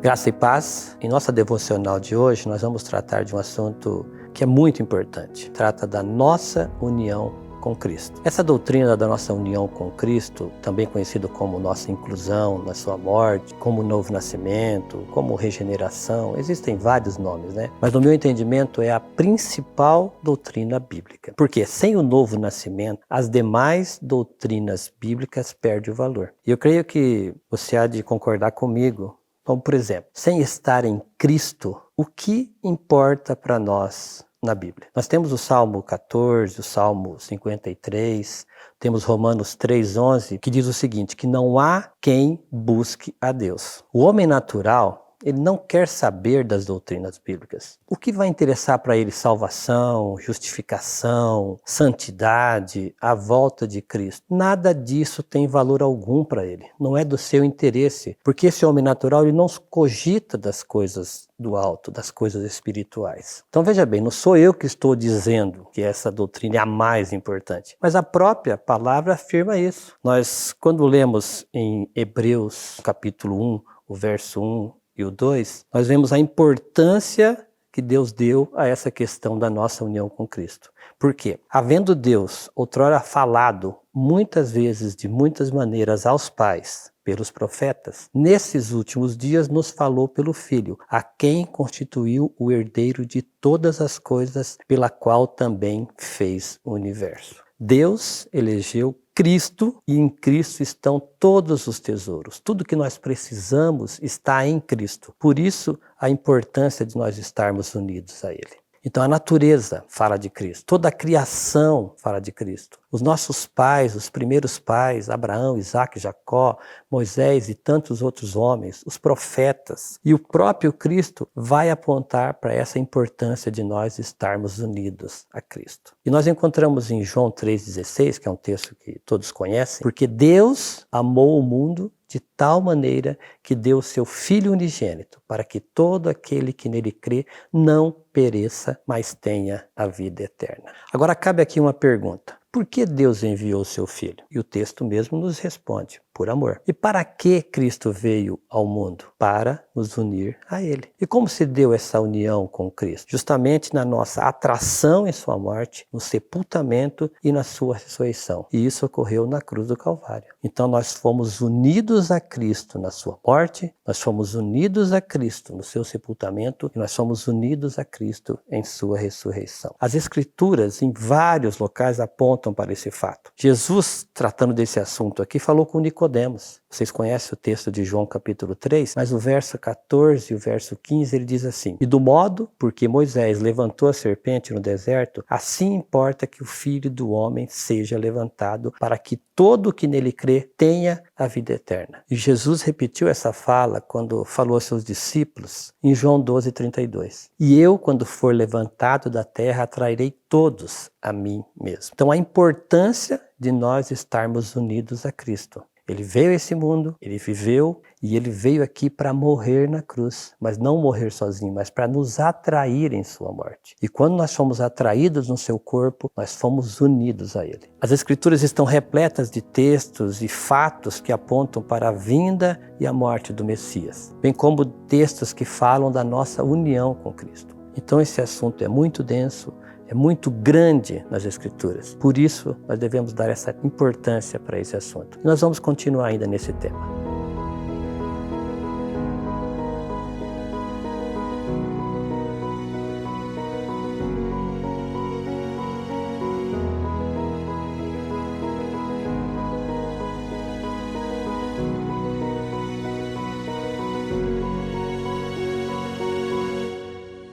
Graça e paz. Em nossa devocional de hoje, nós vamos tratar de um assunto que é muito importante. Trata da nossa união com Cristo. Essa doutrina da nossa união com Cristo, também conhecido como nossa inclusão na sua morte, como novo nascimento, como regeneração, existem vários nomes, né? Mas no meu entendimento é a principal doutrina bíblica. Porque sem o novo nascimento, as demais doutrinas bíblicas perdem o valor. E eu creio que você há de concordar comigo. Como, por exemplo, sem estar em Cristo, o que importa para nós na Bíblia? Nós temos o Salmo 14, o Salmo 53, temos Romanos 3,11, que diz o seguinte, que não há quem busque a Deus. O homem natural, ele não quer saber das doutrinas bíblicas. O que vai interessar para ele? Salvação, justificação, santidade, a volta de Cristo. Nada disso tem valor algum para ele. Não é do seu interesse. Porque esse homem natural, ele não cogita das coisas do alto, das coisas espirituais. Então veja bem, não sou eu que estou dizendo que essa doutrina é a mais importante. Mas a própria palavra afirma isso. Nós, quando lemos em Hebreus capítulo 1, o verso 1, e o 2, nós vemos a importância que Deus deu a essa questão da nossa união com Cristo. Por quê? Havendo Deus outrora falado muitas vezes, de muitas maneiras aos pais, pelos profetas, nesses últimos dias nos falou pelo Filho, a quem constituiu o herdeiro de todas as coisas, pela qual também fez o universo. Deus elegeu Cristo e em Cristo estão todos os tesouros. Tudo que nós precisamos está em Cristo. Por isso, a importância de nós estarmos unidos a Ele. Então a natureza fala de Cristo, toda a criação fala de Cristo. Os nossos pais, os primeiros pais, Abraão, Isaac, Jacó, Moisés e tantos outros homens, os profetas e o próprio Cristo vai apontar para essa importância de nós estarmos unidos a Cristo. E nós encontramos em João 3,16, que é um texto que todos conhecem, porque Deus amou o mundo de tal maneira que deu o seu Filho unigênito, para que todo aquele que nele crê não pereça, mas tenha a vida eterna. Agora cabe aqui uma pergunta. Por que Deus enviou o seu Filho? E o texto mesmo nos responde, por amor. E para que Cristo veio ao mundo? Para nos unir a Ele. E como se deu essa união com Cristo? Justamente na nossa atração em sua morte, no sepultamento e na sua ressurreição. E isso ocorreu na cruz do Calvário. Então nós fomos unidos a Cristo na sua morte, nós fomos unidos a Cristo no seu sepultamento e nós fomos unidos a Cristo em sua ressurreição. As Escrituras, em vários locais, apontam para esse fato. Jesus, tratando desse assunto aqui, falou com Nicodemos. Vocês conhecem o texto de João capítulo 3, mas o verso 14 e o verso 15 ele diz assim: E do modo porque Moisés levantou a serpente no deserto, assim importa que o Filho do Homem seja levantado, para que todo o que nele crê tenha a vida eterna. E Jesus repetiu essa fala quando falou aos seus discípulos em João 12:32. E eu, quando for levantado da terra, atrairei todos a mim mesmo. Então a importância de nós estarmos unidos a Cristo. Ele veio a esse mundo, ele viveu e ele veio aqui para morrer na cruz, mas não morrer sozinho, mas para nos atrair em sua morte. E quando nós fomos atraídos no seu corpo, nós fomos unidos a ele. As Escrituras estão repletas de textos e fatos que apontam para a vinda e a morte do Messias, bem como textos que falam da nossa união com Cristo. Então esse assunto é muito denso, é muito grande nas Escrituras. Por isso, nós devemos dar essa importância para esse assunto. E nós vamos continuar ainda nesse tema.